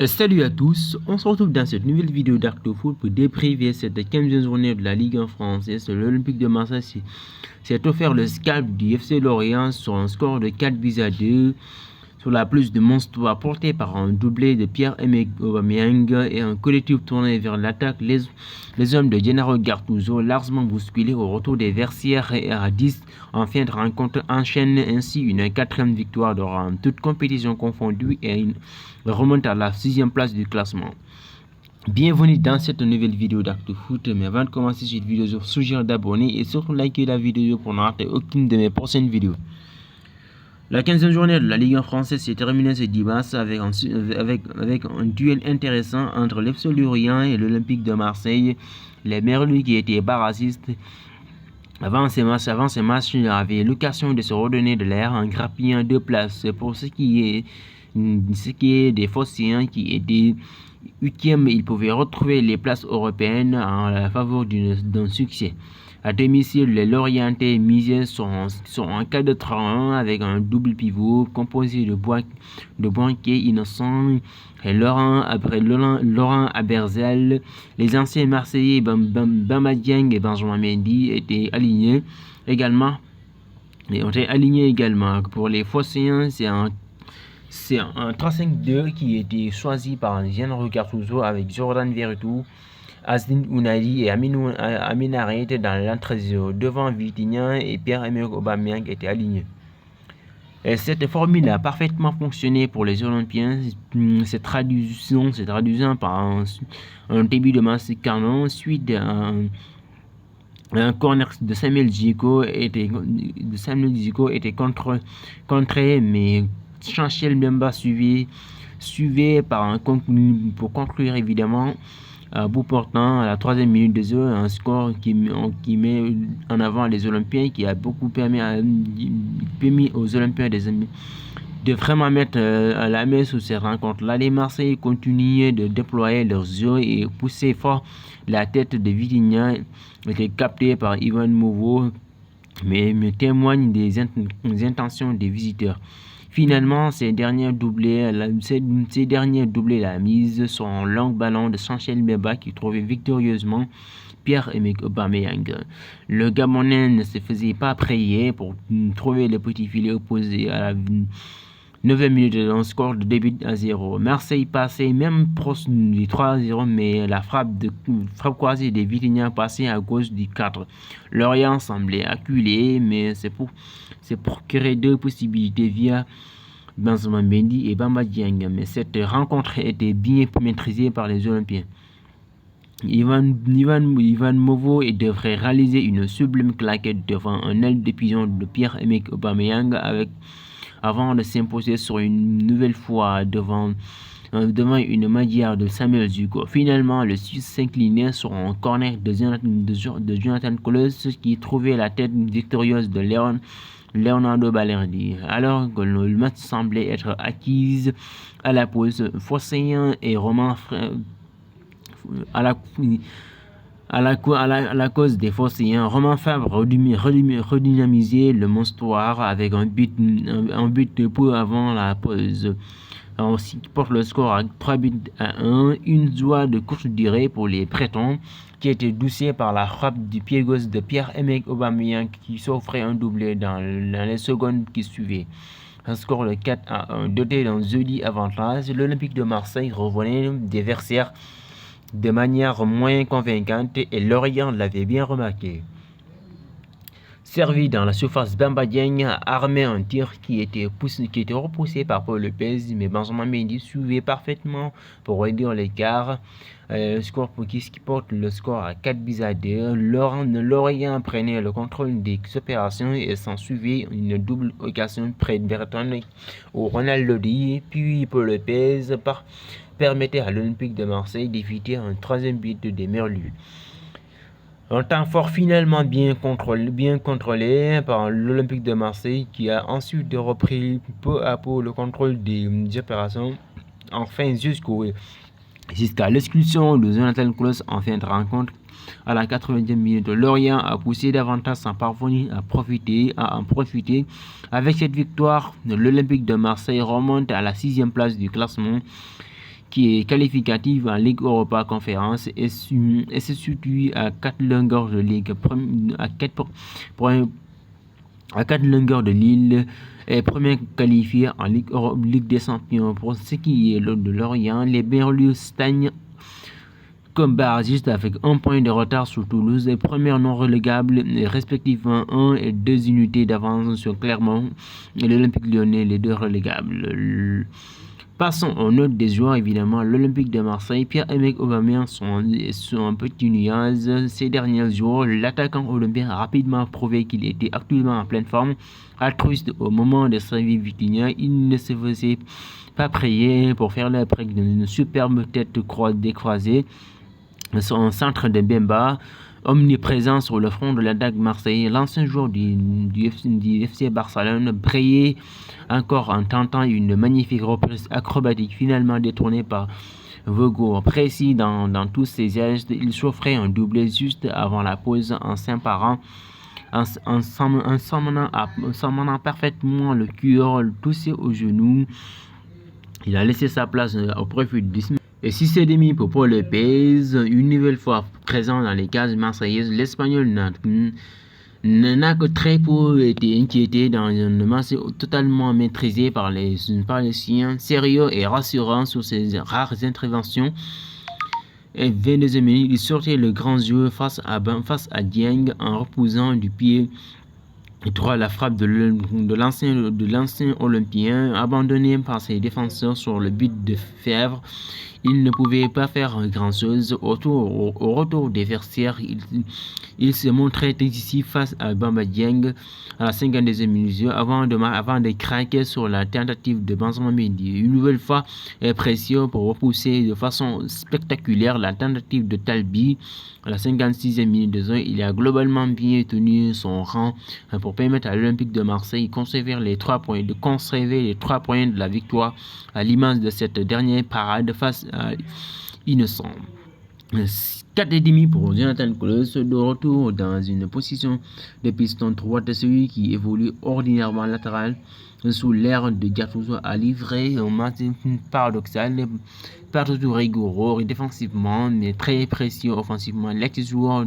Salut à tous, on se retrouve dans cette nouvelle vidéo d'ActoFoot pour dépriver cette 15e journée de la Ligue 1 française. L'Olympique de Marseille s'est offert le scalp du FC Lorient sur un score de 4-2 sur la plus de monstres apporté par un doublé de Pierre-Emerick Aubameyang et un collectif tourné vers l'attaque. Les hommes de Gennaro Gattuso, largement bousculés au retour des vestiaires et à 10 en fin de rencontre, enchaînent ainsi une 4e victoire de rang, toute compétition confondue, et remonte à la 6e place du classement. Bienvenue dans cette nouvelle vidéo d'ActoFoot, mais avant de commencer cette vidéo, je vous suggère d'abonner et surtout liker la vidéo pour ne rater aucune de mes prochaines vidéos. La 15e journée de la Ligue 1 française s'est terminée ce dimanche avec un duel intéressant entre l'FC Lorient et l'Olympique de Marseille. Les Merlus, qui étaient barragistes avant ces matchs, avaient l'occasion de se redonner de l'air en grappillant 2 places. Pour ce qui est des Phocéens, qui étaient 8e, ils pouvaient retrouver les places européennes en la faveur d'un succès. À domicile, les Lorientais misaient sur un 4-3-1 avec un double pivot composé de Bouanké, Innocent et Laurent Aberzel. Les anciens Marseillais Bamba Dieng et Benjamin Mendy étaient alignés également. Pour les Phocéens, c'est un 3-5-2 qui était choisi par Gennaro Gattuso avec Jordan Veretout, Azzedine Ounahi et Amin Harit dans l'entre-jeu. Devant, Vitinha et Pierre-Emerick Aubameyang étaient alignés. Et cette formule a parfaitement fonctionné pour les Olympiens, se traduisant par un début de match canon, suite à un corner de Samuel Djiko était contré, mais Chancel Mbemba suivait par un pour conclure évidemment à bout portant à la 3e minute de jeu, un score qui met en avant les Olympiens, qui a beaucoup permis aux Olympiens de vraiment mettre la main sur ces rencontres-là. Les Marseillais continuaient de déployer leurs yeux et pousser fort. La tête de Vitinha était captée par Ivan Movo, mais témoigne des intentions des visiteurs. Finalement, ces derniers doublaient la mise sur un long ballon de Chancel Mbemba qui trouvait victorieusement Pierre-Emerick Aubameyang. Le Gabonais ne se faisait pas prier pour trouver le petit filet opposé à la 9e minute, un score de début à 0. Marseille passait même proche du 3-0, mais la frappe croisée de Vitinha passait à gauche du 4. Lorient semblait acculé, mais c'est pour créer 2 possibilités via Benjamin Mendy et Bamba Dieng. Mais cette rencontre était bien maîtrisée par les Olympiens. Ivan Movo devrait réaliser une sublime claquette devant un aile de pigeon de Pierre-Emerick Aubameyang avant de s'imposer sur une nouvelle fois devant une manière de Samuel Djiko. Finalement, le Suisse s'inclinait sur un corner de Jonathan Clauss qui trouvait la tête victorieuse de Leonardo Balerdi. Alors que le match semblait être acquis à la pause, Phocéen et Romain à la cause des Phocéens, Romain Fabre redynamisait le monstoire avec un but peu avant la pause. Ainsi porte le score à 3-1, une joie de courte durée pour les Bretons, qui était doucée par la frappe du pied gauche de Pierre-Emerick Aubameyang qui s'offrait un doublé dans les secondes qui suivaient. Un score de 4-1, doté d'un joli avantage, l'Olympique de Marseille revenait des vestiaires de manière moins convaincante et Lorient l'avait bien remarqué. Servi dans la surface, Bamba Dieng armait un tir qui était repoussé par Paul Lopez, mais Benjamin Mendy suivait parfaitement pour réduire l'écart. Qui porte le score à 4-2. Lorient prenait le contrôle des opérations et s'en suivait une double occasion près de Berton au Ronaldo, puis Paul Lopez permettait à l'Olympique de Marseille d'éviter un 3e but des Merlus. Un temps fort finalement bien contrôlé par l'Olympique de Marseille, qui a ensuite repris peu à peu le contrôle des opérations, enfin jusqu'à l'exclusion de Jonathan Clauss en fin de rencontre. À la 80e minute, Lorient a poussé davantage sans parvenir à en profiter. Avec cette victoire, l'Olympique de Marseille remonte à la 6e place du classement, qui est qualificative en Ligue Europa Conférence et se situe à 4 longueurs de Ligue, à 4 longueurs de Lille est premier qualifié en Ligue des Champions. Pour ce qui est de Lorient, les Berlus stagnent comme barragiste avec 1 point de retard sur Toulouse, les premiers non relégables, respectivement 1 et 2 unités d'avance sur Clermont et l'Olympique Lyonnais, les 2 relégables. Passons aux notes des joueurs, évidemment. L'Olympique de Marseille, Pierre-Emerick Aubameyang sont un petit nuage. Ces derniers jours, l'attaquant olympien a rapidement prouvé qu'il était actuellement en pleine forme. Altruiste au moment de sa vie Vitinha, il ne se faisait pas prier pour faire la preuve d'une superbe tête décroisée. Son centre de Bemba, omniprésent sur le front de l'attaque Marseille, l'ancien joueur du FC Barcelone, brillait encore en tentant une magnifique reprise acrobatique finalement détournée par Vego. Précis dans tous ses gestes, il s'offrait un doublé juste avant la pause en s'imparant, en s'emmenant parfaitement le cœur touché au genou. Il a laissé sa place au profit d'Ismaël. Et 6,5 pour Paul Lopez, une nouvelle fois présent dans les cases marseillaises, l'Espagnol n'a que très peu été inquiété dans un match totalement maîtrisé par les siens, sérieux et rassurant sur ses rares interventions. Et 22e minute, il sortait le grand jeu face à Dieng en repoussant du pied droit la frappe de l'ancien Olympien, abandonné par ses défenseurs sur le but de Fèvre. Il ne pouvait pas faire grand-chose. Au retour des vestiaires, il se montrait décisif face à Bamba Dieng à la 52e minute avant de craquer sur la tentative de Benjamin Mendy. Une nouvelle fois, précieux pour repousser de façon spectaculaire la tentative de Talbi à la 56e minute de jeu. Il a globalement bien tenu son rang pour permettre à l'Olympique de Marseille de conserver les 3 points de la victoire à l'image de cette dernière parade face à Innocent. 4,5 pour Jonathan Klaus, de retour dans une position de piston droite, celui qui évolue ordinairement latéral sous l'ère de Gattuso a livré un match paradoxal, pas toujours rigoureux défensivement mais très précieux offensivement. L'ex-joueur